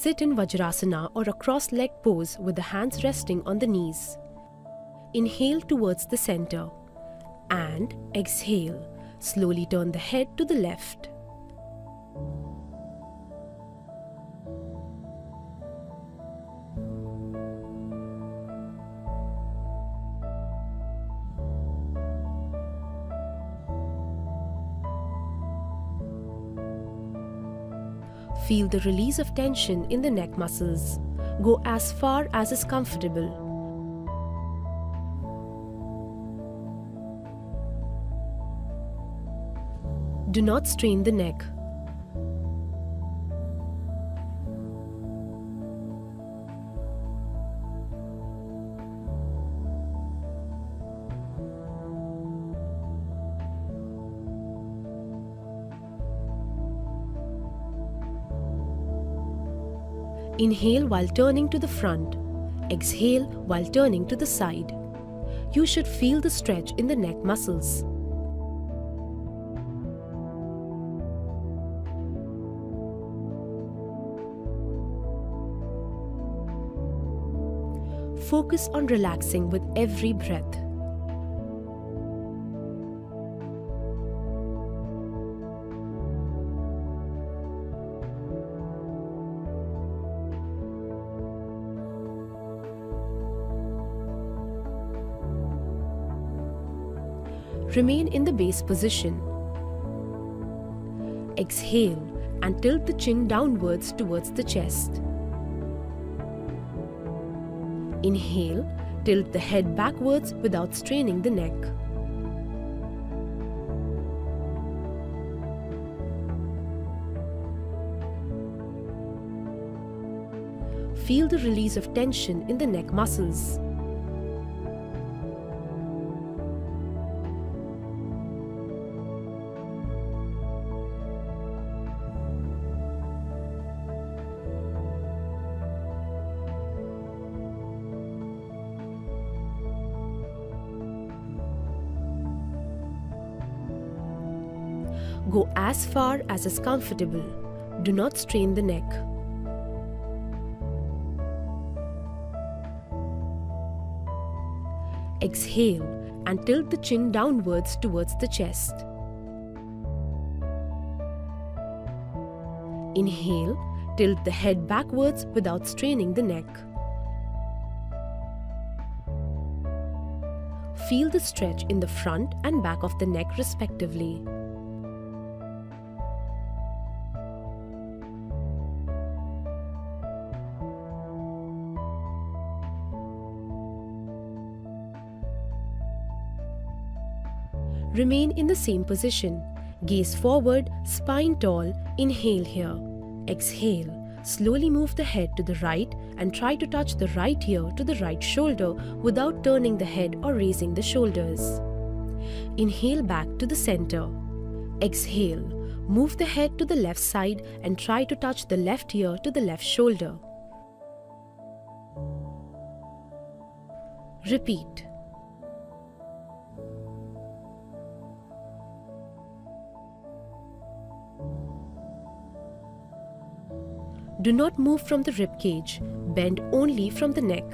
Sit in Vajrasana or a cross-legged pose with the hands resting on the knees. Inhale towards the center and exhale. Slowly turn the head to the left. Feel the release of tension in the neck muscles. Go as far as is comfortable. Do not strain the neck. Inhale while turning to the front. Exhale while turning to the side. You should feel the stretch in the neck muscles. Focus on relaxing with every breath. Remain in the base position. Exhale and tilt the chin downwards towards the chest. Inhale, tilt the head backwards without straining the neck. Feel the release of tension in the neck muscles. Go as far as is comfortable. Do not strain the neck. Exhale and tilt the chin downwards towards the chest. Inhale, tilt the head backwards without straining the neck. Feel the stretch in the front and back of the neck respectively. Remain in the same position. Gaze forward, spine tall. Inhale here. Exhale. Slowly move the head to the right and try to touch the right ear to the right shoulder without turning the head or raising the shoulders. Inhale back to the center. Exhale. Move the head to the left side and try to touch the left ear to the left shoulder. Repeat. Do not move from the rib cage. Bend only from the neck.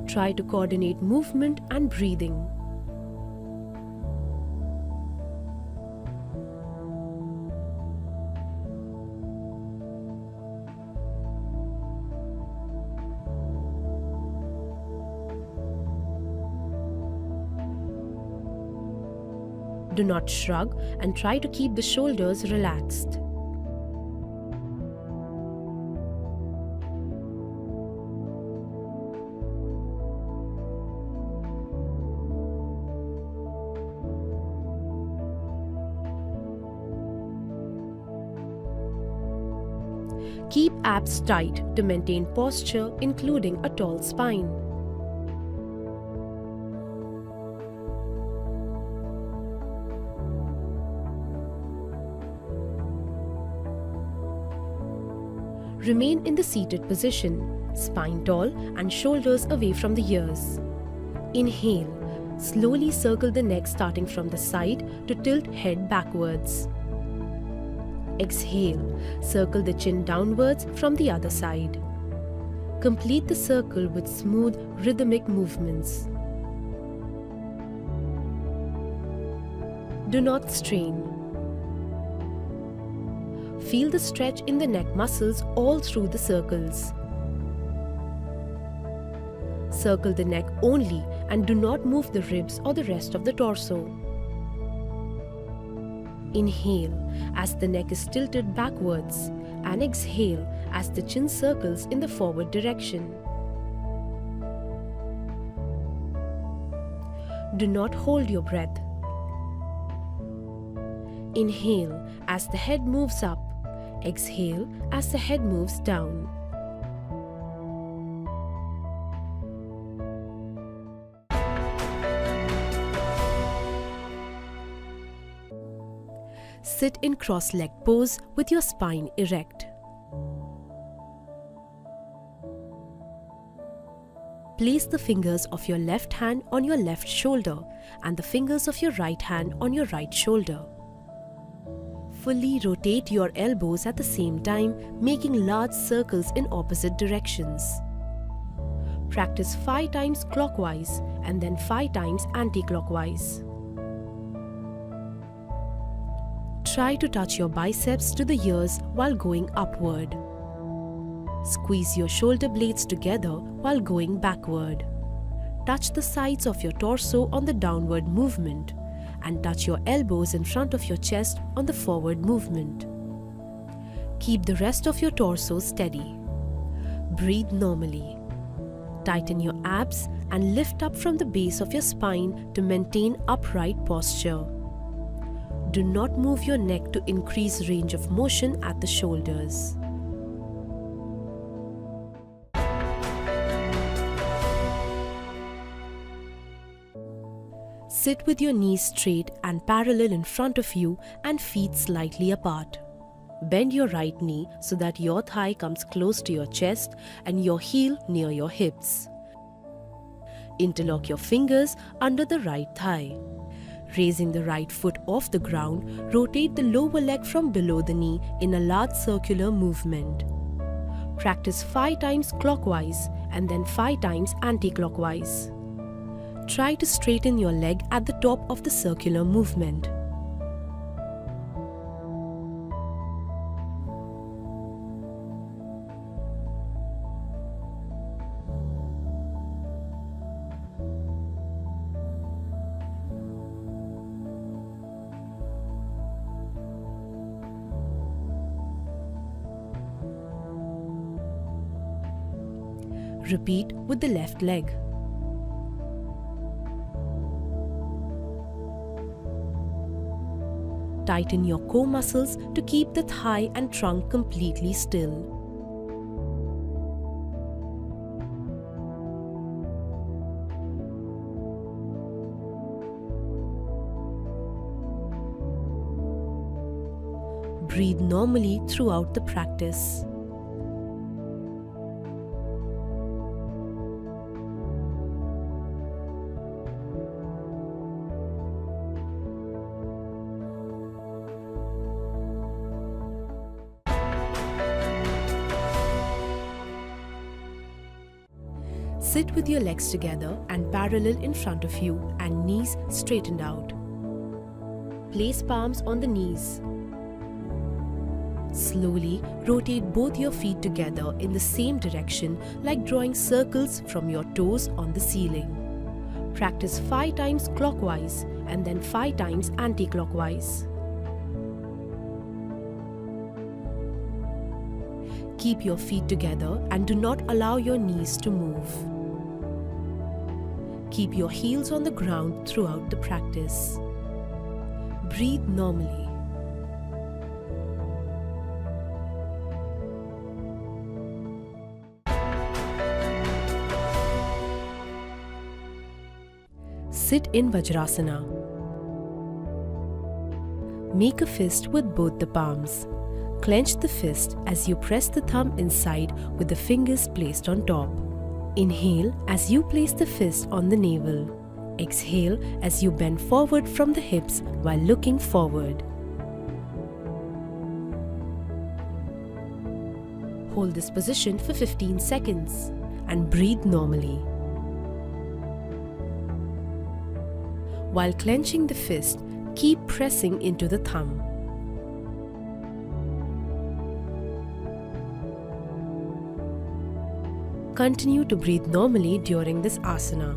Try to coordinate movement and breathing. Do not shrug and try to keep the shoulders relaxed. Keep abs tight to maintain posture, including a tall spine. Remain in the seated position, spine tall and shoulders away from the ears. Inhale. Slowly circle the neck starting from the side to tilt head backwards. Exhale. Circle the chin downwards from the other side. Complete the circle with smooth, rhythmic movements. Do not strain. Feel the stretch in the neck muscles all through the circles. Circle the neck only and do not move the ribs or the rest of the torso. Inhale as the neck is tilted backwards and exhale as the chin circles in the forward direction. Do not hold your breath. Inhale as the head moves up. Exhale as the head moves down. Sit in cross-leg pose with your spine erect. Place the fingers of your left hand on your left shoulder and the fingers of your right hand on your right shoulder. Fully rotate your elbows at the same time, making large circles in opposite directions. Practice 5 times clockwise and then 5 times anti-clockwise. Try to touch your biceps to the ears while going upward. Squeeze your shoulder blades together while going backward. Touch the sides of your torso on the downward movement and touch your elbows in front of your chest on the forward movement. Keep the rest of your torso steady. Breathe normally. Tighten your abs and lift up from the base of your spine to maintain upright posture. Do not move your neck to increase range of motion at the shoulders. Sit with your knees straight and parallel in front of you and feet slightly apart. Bend your right knee so that your thigh comes close to your chest and your heel near your hips. Interlock your fingers under the right thigh. Raising the right foot off the ground, rotate the lower leg from below the knee in a large circular movement. Practice 5 times clockwise and then 5 times anti-clockwise. Try to straighten your leg at the top of the circular movement. Repeat with the left leg. Tighten your core muscles to keep the thigh and trunk completely still. Breathe normally throughout the practice. Sit with your legs together and parallel in front of you and knees straightened out. Place palms on the knees. Slowly rotate both your feet together in the same direction like drawing circles from your toes on the ceiling. Practice 5 times clockwise and then 5 times anti-clockwise. Keep your feet together and do not allow your knees to move. Keep your heels on the ground throughout the practice. Breathe normally. Sit in Vajrasana. Make a fist with both the palms. Clench the fist as you press the thumb inside with the fingers placed on top. Inhale as you place the fist on the navel. Exhale as you bend forward from the hips while looking forward. Hold this position for 15 seconds and breathe normally. While clenching the fist, keep pressing into the thumb. Continue to breathe normally during this asana.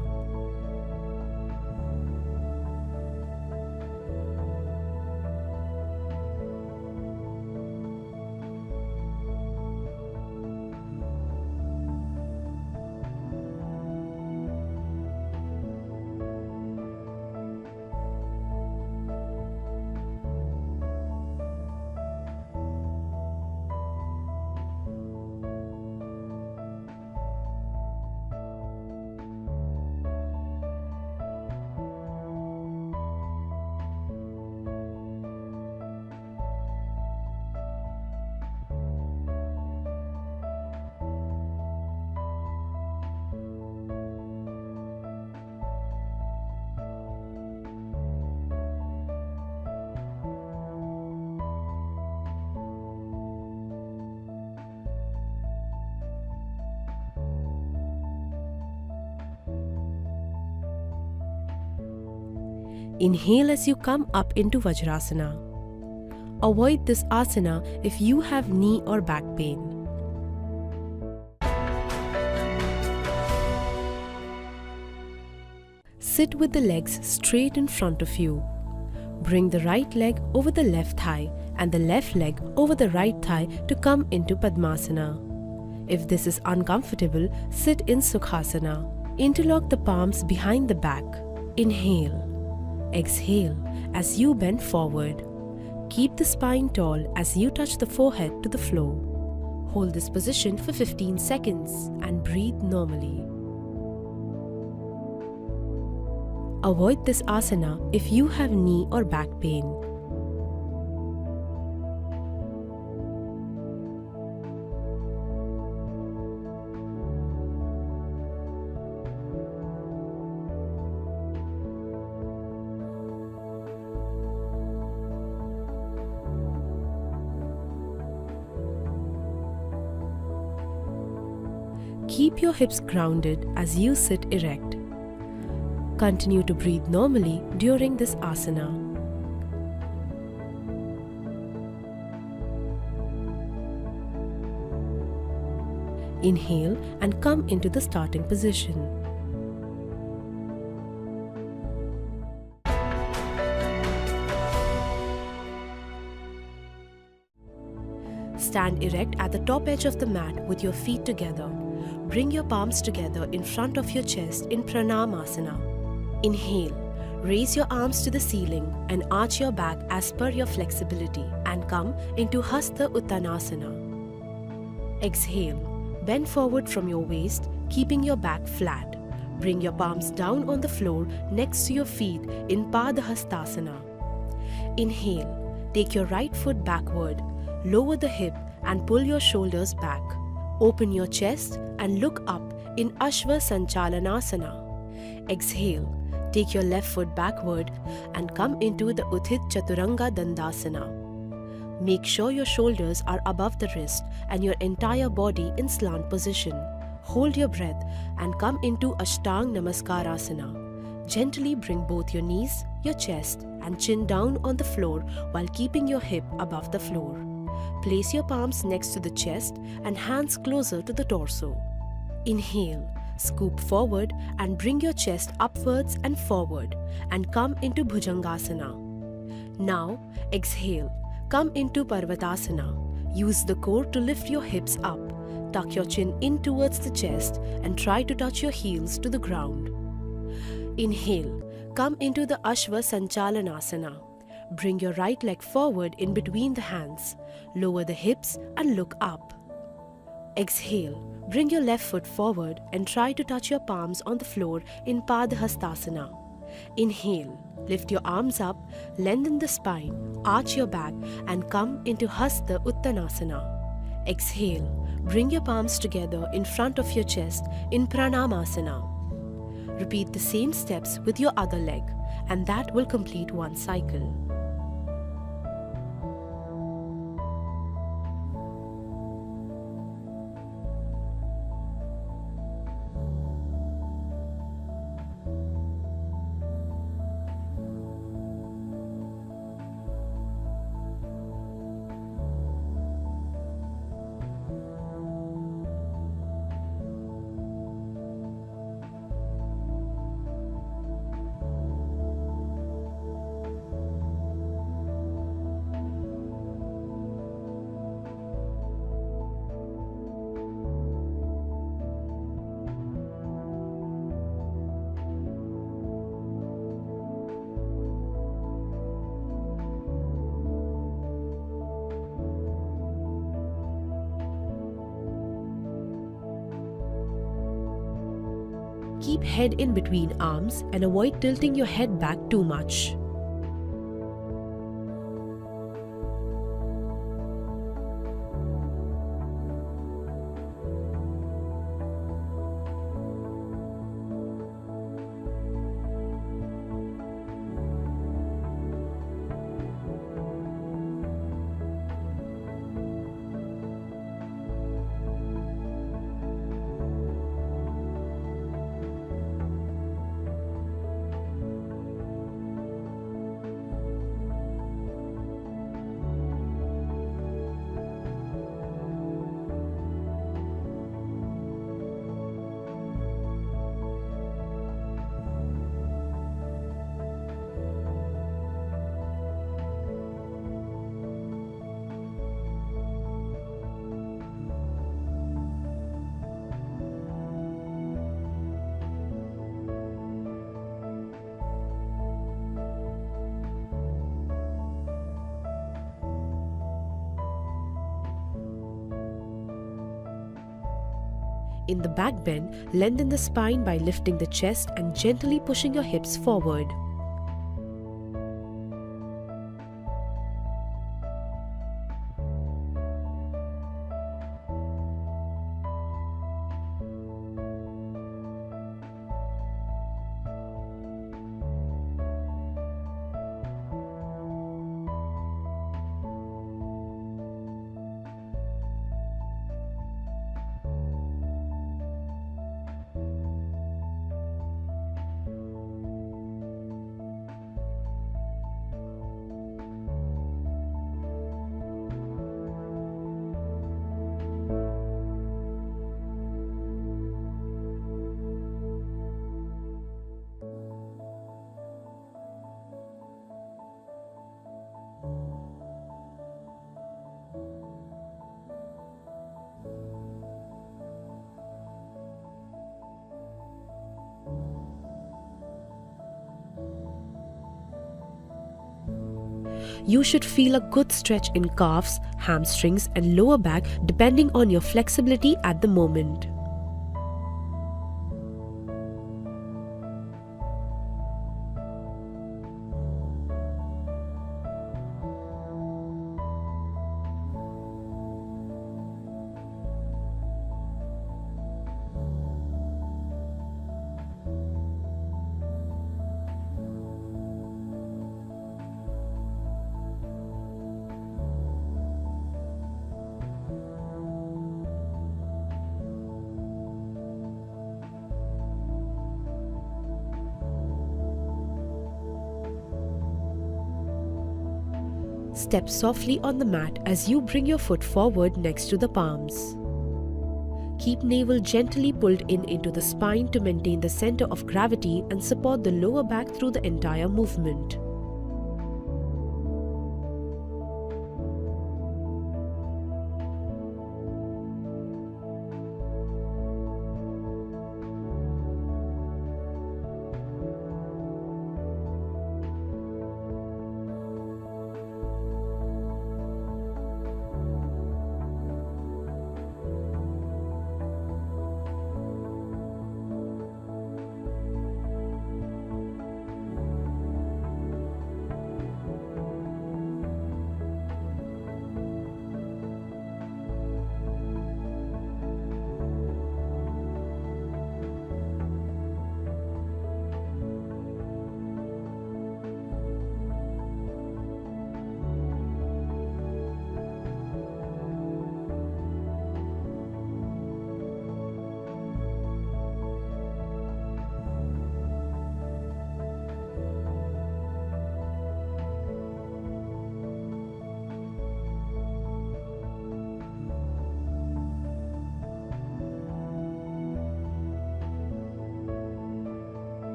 Inhale as you come up into Vajrasana. Avoid this asana if you have knee or back pain. Sit with the legs straight in front of you. Bring the right leg over the left thigh and the left leg over the right thigh to come into Padmasana. If this is uncomfortable, sit in Sukhasana. Interlock the palms behind the back. Inhale. Exhale as you bend forward. Keep the spine tall as you touch the forehead to the floor. Hold this position for 15 seconds and breathe normally. Avoid this asana if you have knee or back pain. Keep your hips grounded as you sit erect. Continue to breathe normally during this asana. Inhale and come into the starting position. Stand erect at the top edge of the mat with your feet together. Bring your palms together in front of your chest in Pranamasana. Inhale, raise your arms to the ceiling and arch your back as per your flexibility and come into Hasta Uttanasana. Exhale, bend forward from your waist, keeping your back flat. Bring your palms down on the floor next to your feet in Padahastasana. Inhale, take your right foot backward, lower the hip and pull your shoulders back. Open your chest and look up in Ashva Sanchalanasana. Exhale, take your left foot backward and come into the Uthit Chaturanga Dandasana. Make sure your shoulders are above the wrist and your entire body in slant position. Hold your breath and come into Ashtang Namaskarasana. Gently bring both your knees, your chest and chin down on the floor while keeping your hip above the floor. Place your palms next to the chest and hands closer to the torso. Inhale, scoop forward and bring your chest upwards and forward and come into Bhujangasana. Now, exhale, come into Parvatasana. Use the core to lift your hips up. Tuck your chin in towards the chest and try to touch your heels to the ground. Inhale, come into the Ashva Sanchalanasana. Bring your right leg forward in between the hands. Lower the hips and look up. Exhale, bring your left foot forward and try to touch your palms on the floor in Padahastasana. Inhale, lift your arms up, lengthen the spine, arch your back and come into Hasta Uttanasana. Exhale, bring your palms together in front of your chest in Pranamasana. Repeat the same steps with your other leg and that will complete one cycle. Keep head in between arms and avoid tilting your head back too much. In the back bend, lengthen the spine by lifting the chest and gently pushing your hips forward. You should feel a good stretch in calves, hamstrings and lower back depending on your flexibility at the moment. Step softly on the mat as you bring your foot forward next to the palms. Keep navel gently pulled in into the spine to maintain the center of gravity and support the lower back through the entire movement.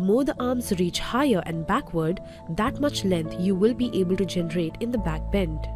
The more the arms reach higher and backward, that much length you will be able to generate in the back bend.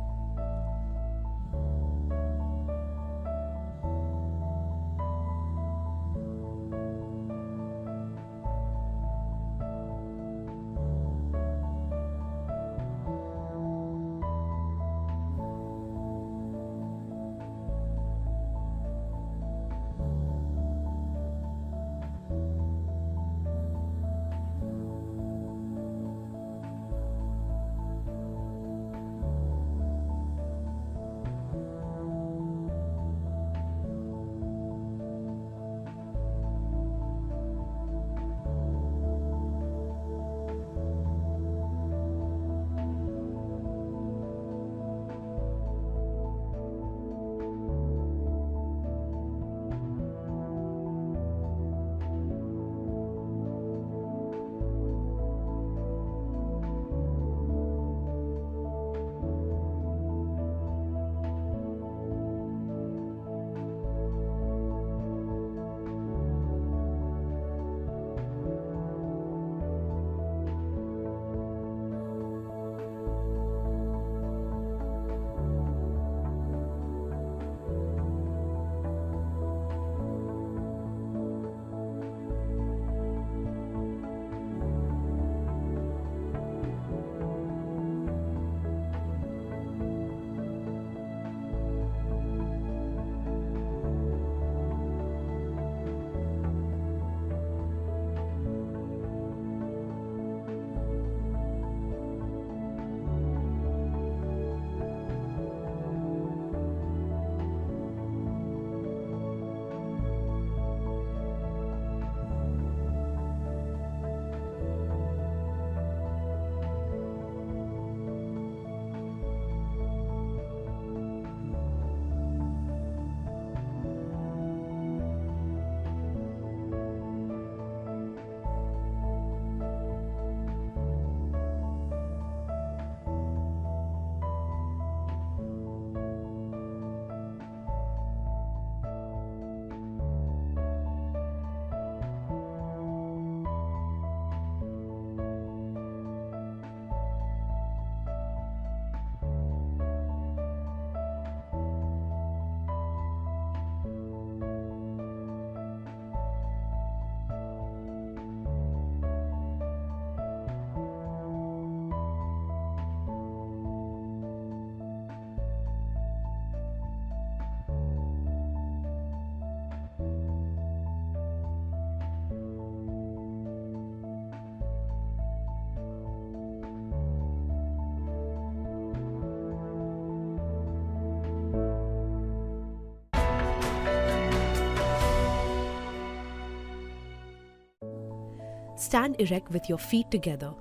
Stand erect with your feet together.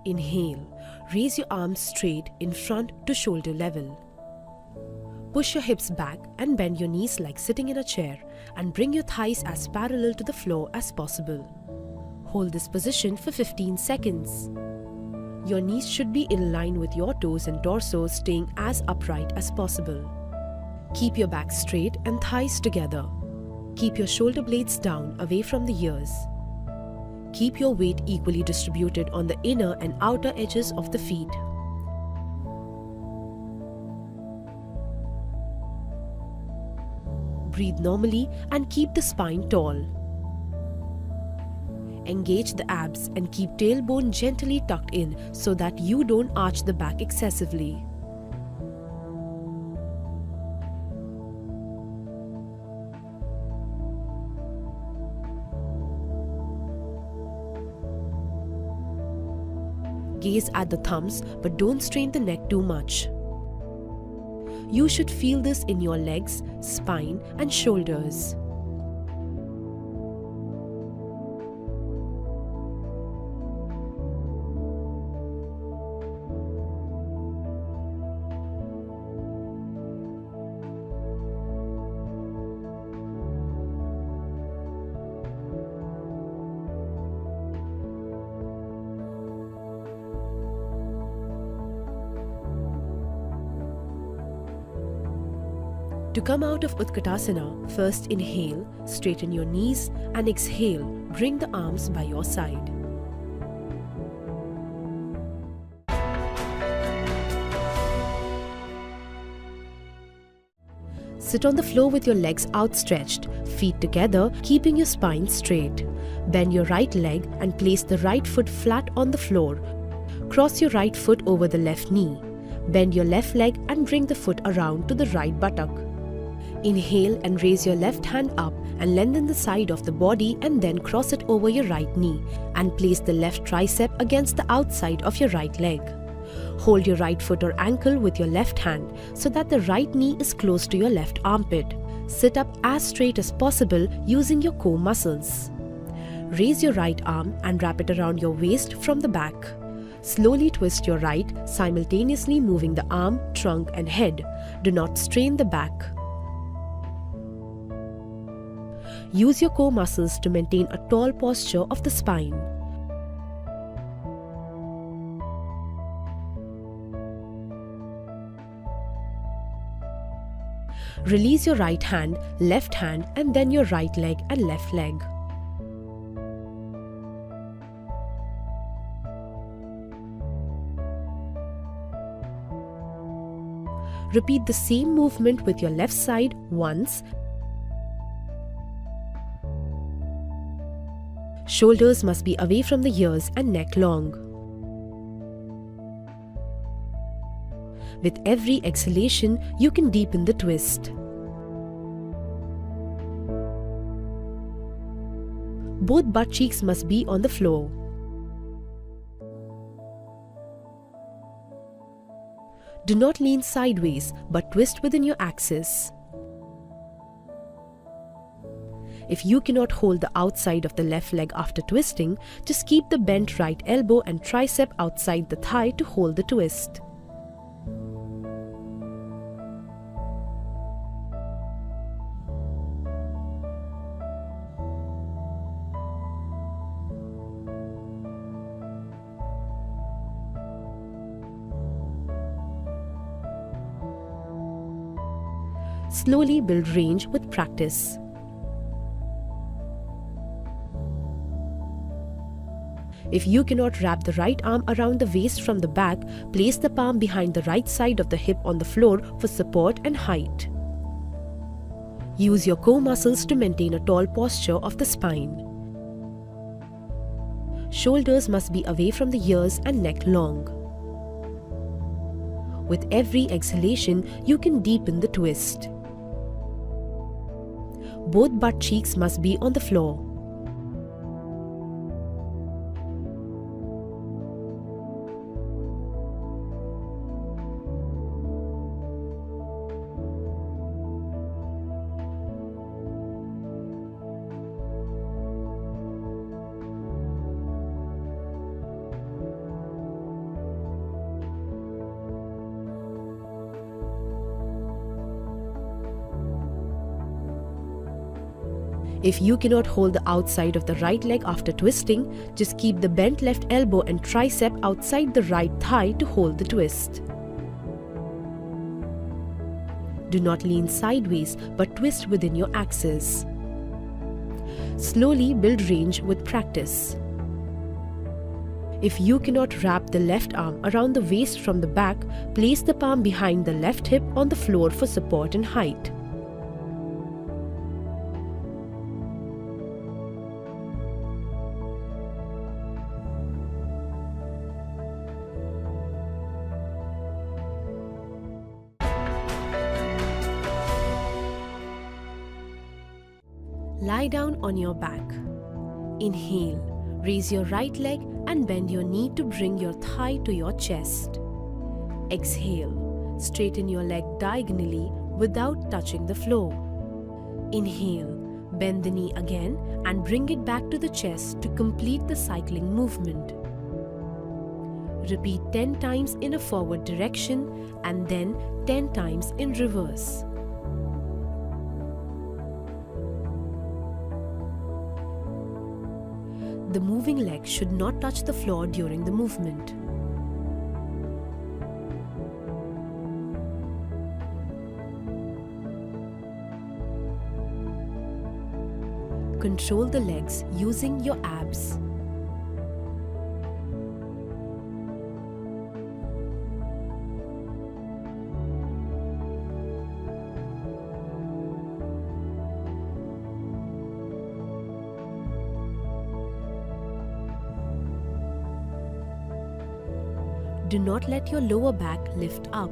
Inhale, raise your arms straight in front to shoulder level. Push your hips back and bend your knees like sitting in a chair and bring your thighs as parallel to the floor as possible. Hold this position for 15 seconds. Your knees should be in line with your toes and torso, staying as upright as possible. Keep your back straight and thighs together. Keep your shoulder blades down away from the ears. Keep your weight equally distributed on the inner and outer edges of the feet. Breathe normally and keep the spine tall. Engage the abs and keep tailbone gently tucked in so that you don't arch the back excessively. Gaze at the thumbs, but don't strain the neck too much. You should feel this in your legs, spine, and shoulders. To come out of Utkatasana, first inhale, straighten your knees, and exhale, bring the arms by your side. Sit on the floor with your legs outstretched, feet together, keeping your spine straight. Bend your right leg and place the right foot flat on the floor. Cross your right foot over the left knee. Bend your left leg and bring the foot around to the right buttock. Inhale and raise your left hand up and lengthen the side of the body, and then cross it over your right knee and place the left tricep against the outside of your right leg. Hold your right foot or ankle with your left hand so that the right knee is close to your left armpit. Sit up as straight as possible using your core muscles. Raise your right arm and wrap it around your waist from the back. Slowly twist your right, simultaneously moving the arm, trunk and head. Do not strain the back. Use your core muscles to maintain a tall posture of the spine. Release your right hand, left hand, and then your right leg and left leg. Repeat the same movement with your left side once. Shoulders must be away from the ears and neck long. With every exhalation, you can deepen the twist. Both butt cheeks must be on the floor. Do not lean sideways, but twist within your axis. If you cannot hold the outside of the left leg after twisting, just keep the bent right elbow and tricep outside the thigh to hold the twist. Slowly build range with practice. If you cannot wrap the right arm around the waist from the back, place the palm behind the right side of the hip on the floor for support and height. Use your core muscles to maintain a tall posture of the spine. Shoulders must be away from the ears and neck long. With every exhalation, you can deepen the twist. Both butt cheeks must be on the floor. If you cannot hold the outside of the right leg after twisting, just keep the bent left elbow and tricep outside the right thigh to hold the twist. Do not lean sideways, but twist within your axis. Slowly build range with practice. If you cannot wrap the left arm around the waist from the back, place the palm behind the left hip on the floor for support and height. Lie down on your back. Inhale, raise your right leg and bend your knee to bring your thigh to your chest. Exhale, straighten your leg diagonally without touching the floor. Inhale, bend the knee again and bring it back to the chest to complete the cycling movement. Repeat 10 times in a forward direction and then 10 times in reverse. The moving leg should not touch the floor during the movement. Control the legs using your abs. Do not let your lower back lift up.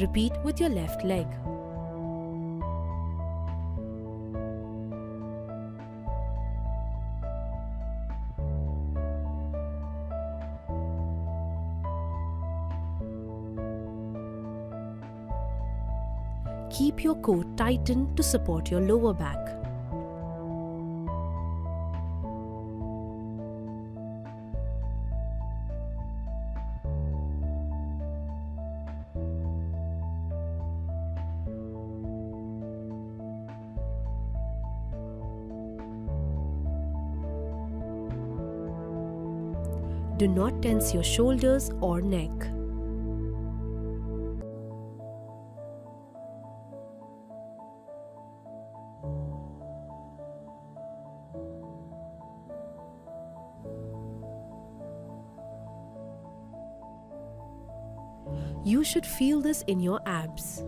Repeat with your left leg. Keep your core tightened to support your lower back. Do not tense your shoulders or neck. You should feel this in your abs.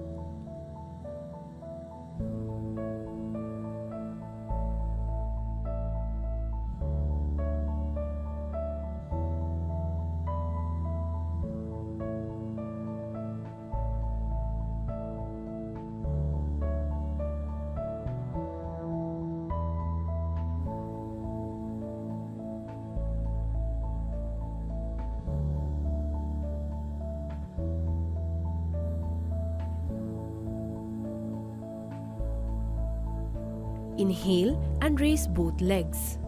Inhale and raise both legs.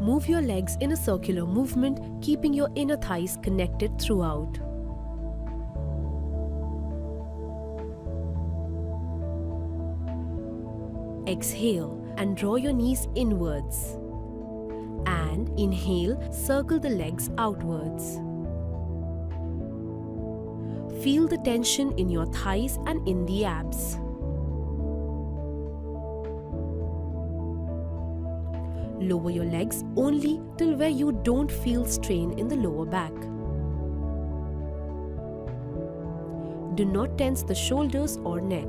Move your legs in a circular movement, keeping your inner thighs connected throughout. Exhale and draw your knees inwards. And inhale, circle the legs outwards. Feel the tension in your thighs and in the abs. Lower your legs only till where you don't feel strain in the lower back. Do not tense the shoulders or neck.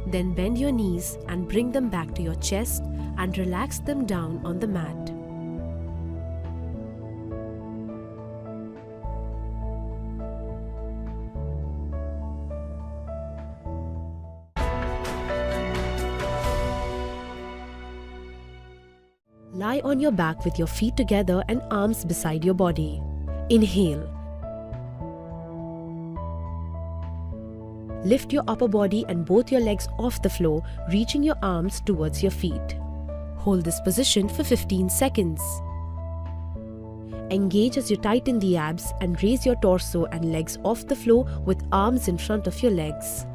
Then bend your knees and bring them back to your chest and relax them down on the mat. Lie on your back with your feet together and arms beside your body. Inhale. Lift your upper body and both your legs off the floor, reaching your arms towards your feet. Hold this position for 15 seconds. Engage as you tighten the abs and raise your torso and legs off the floor with arms in front of your legs.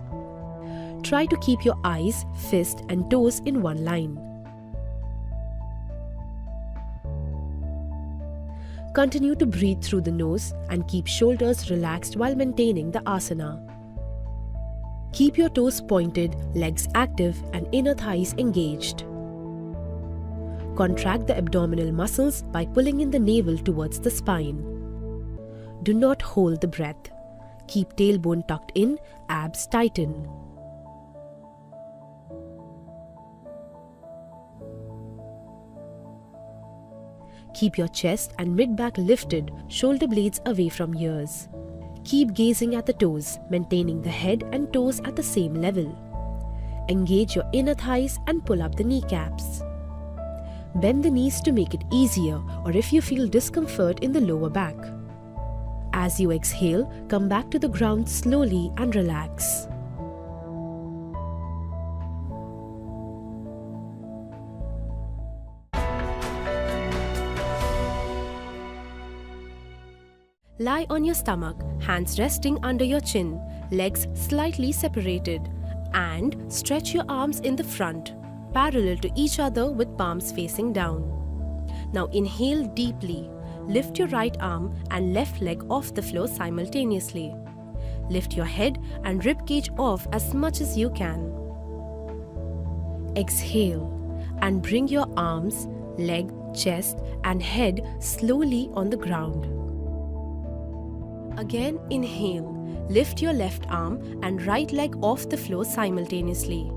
Try to keep your eyes, fist and toes in one line. Continue to breathe through the nose and keep shoulders relaxed while maintaining the asana. Keep your toes pointed, legs active and inner thighs engaged. Contract the abdominal muscles by pulling in the navel towards the spine. Do not hold the breath. Keep tailbone tucked in, abs tighten. Keep your chest and mid-back lifted, shoulder blades away from ears. Keep gazing at the toes, maintaining the head and toes at the same level. Engage your inner thighs and pull up the kneecaps. Bend the knees to make it easier, or if you feel discomfort in the lower back. As you exhale, come back to the ground slowly and relax. Lie on your stomach, hands resting under your chin, legs slightly separated, and stretch your arms in the front, parallel to each other with palms facing down. Now inhale deeply. Lift your right arm and left leg off the floor simultaneously. Lift your head and rib cage off as much as you can. Exhale and bring your arms, leg, chest and head slowly on the ground. Again inhale. Lift your left arm and right leg off the floor simultaneously.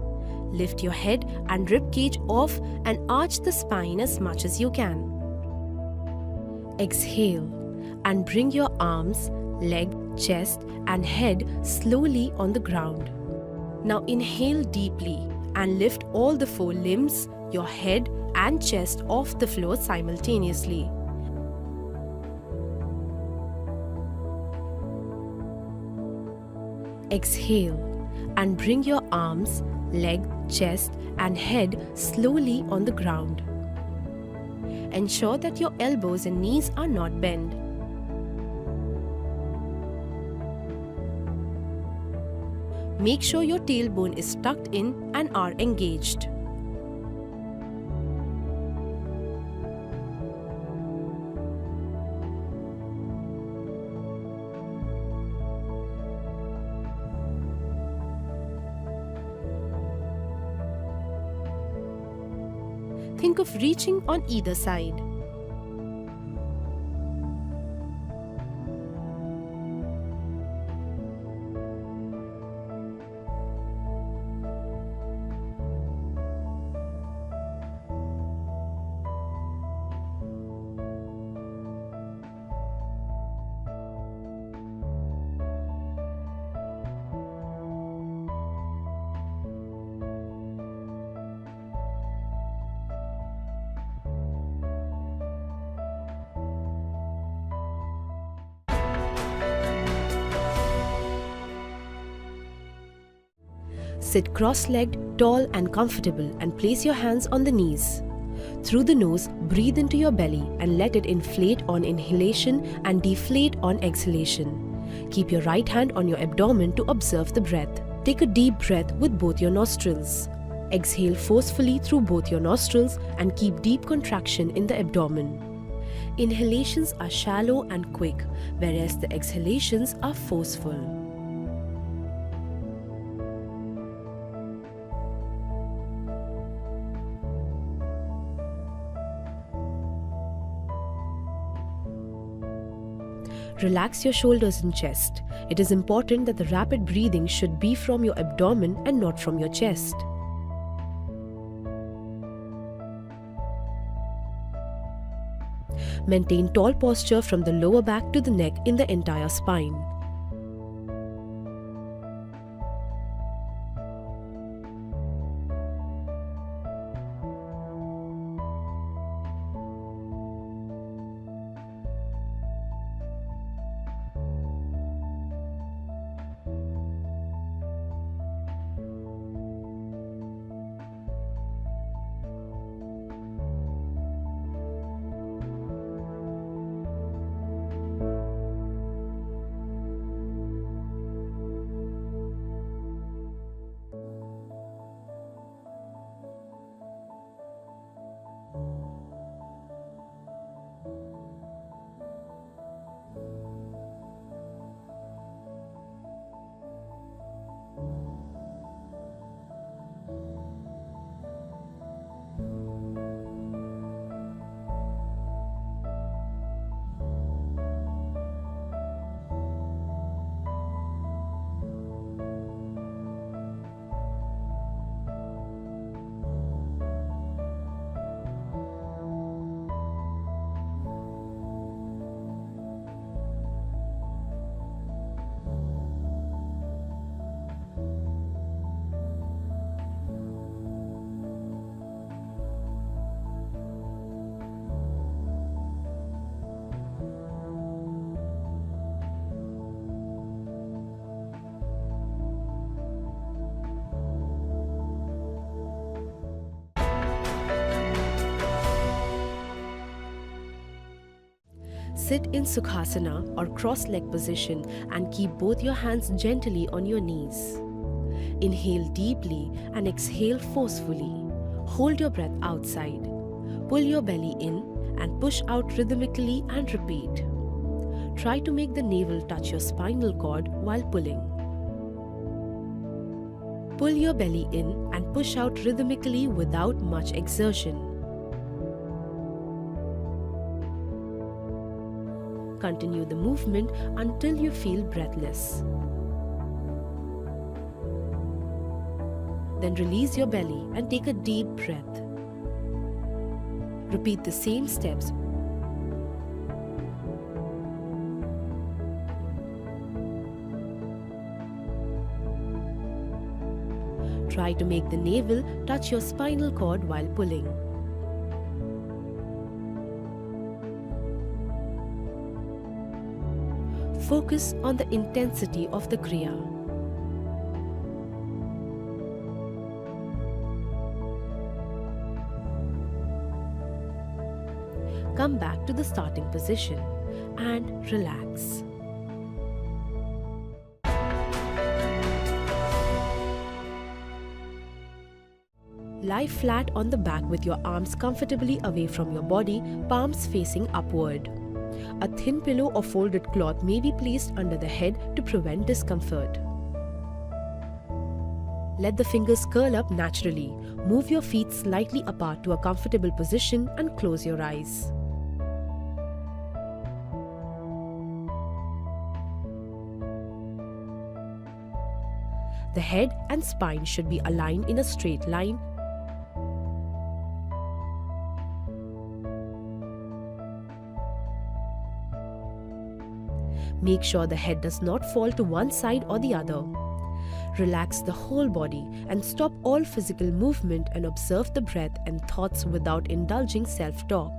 Lift your head and rib cage off and arch the spine as much as you can. Exhale and bring your arms, leg, chest and head slowly on the ground. Now inhale deeply and lift all the four limbs, your head and chest off the floor simultaneously. Exhale and bring your arms, leg, chest and head slowly on the ground. Ensure that your elbows and knees are not bent. Make sure your tailbone is tucked in and are engaged. Think of reaching on either side. Sit cross-legged, tall and comfortable and place your hands on the knees. Through the nose, breathe into your belly and let it inflate on inhalation and deflate on exhalation. Keep your right hand on your abdomen to observe the breath. Take a deep breath with both your nostrils. Exhale forcefully through both your nostrils and keep deep contraction in the abdomen. Inhalations are shallow and quick, whereas the exhalations are forceful. Relax your shoulders and chest. It is important that the rapid breathing should be from your abdomen and not from your chest. Maintain tall posture from the lower back to the neck in the entire spine. Sit in Sukhasana or cross-leg position and keep both your hands gently on your knees. Inhale deeply and exhale forcefully. Hold your breath outside. Pull your belly in and push out rhythmically and repeat. Try to make the navel touch your spinal cord while pulling. Pull your belly in and push out rhythmically without much exertion. Continue the movement until you feel breathless. Then release your belly and take a deep breath. Repeat the same steps. Try to make the navel touch your spinal cord while pulling. Focus on the intensity of the Kriya. Come back to the starting position and relax. Lie flat on the back with your arms comfortably away from your body, palms facing upward. A thin pillow or folded cloth may be placed under the head to prevent discomfort. Let the fingers curl up naturally. Move your feet slightly apart to a comfortable position and close your eyes. The head and spine should be aligned in a straight line. Make sure the head does not fall to one side or the other. Relax the whole body and stop all physical movement and observe the breath and thoughts without indulging self-talk.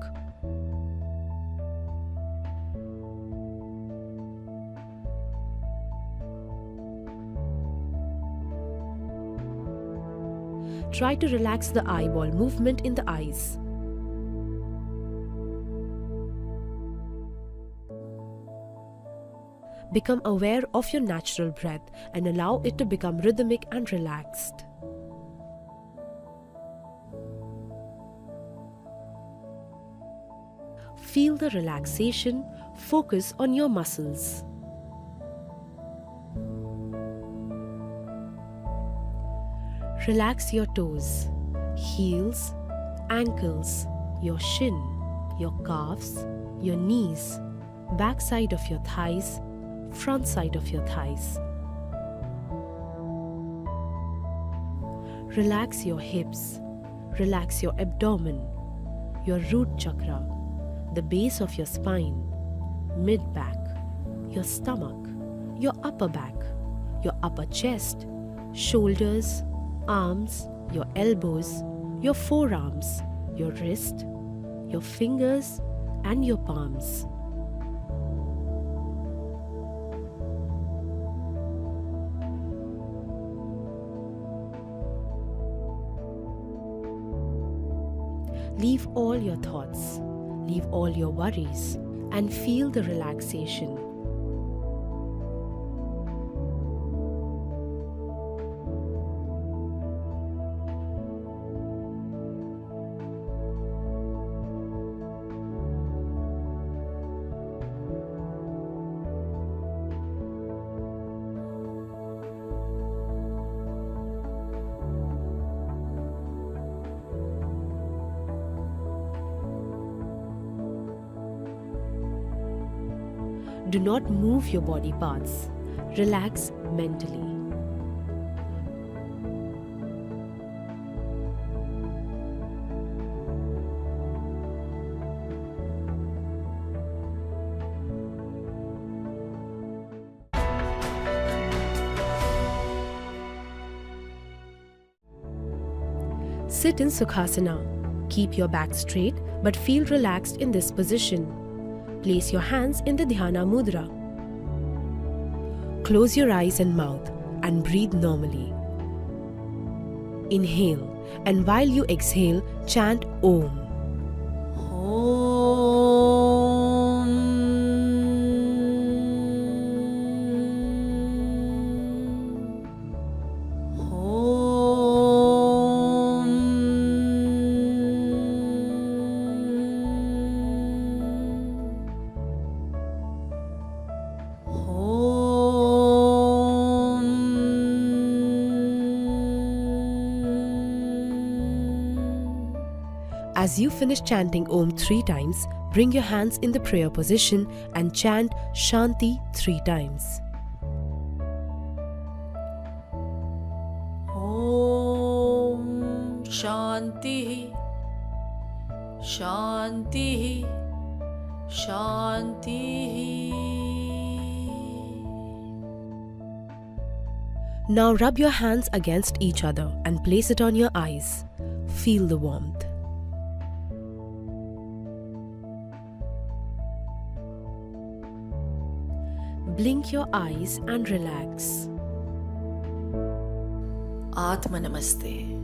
Try to relax the eyeball movement in the eyes. Become aware of your natural breath and allow it to become rhythmic and relaxed. Feel the relaxation. Focus on your muscles. Relax your toes, heels, ankles, your shin, your calves, your knees, back side of your thighs, front side of your thighs. Relax your hips, relax your abdomen, your root chakra, the base of your spine, mid-back, your stomach, your upper back, your upper chest, shoulders, arms, your elbows, your forearms, your wrist, your fingers and your palms. Leave all your thoughts, leave all your worries, and feel the relaxation. Do not move your body parts. Relax mentally. Sit in Sukhasana. Keep your back straight but feel relaxed in this position. Place your hands in the Dhyana Mudra. Close your eyes and mouth and breathe normally. Inhale, and while you exhale, chant Om. Om. As you finish chanting Om 3 times, bring your hands in the prayer position and chant Shanti 3 times. Om Shanti Shanti Shanti. Now rub your hands against each other and place it on your eyes. Feel the warmth. Blink your eyes and relax. Atma Namaste.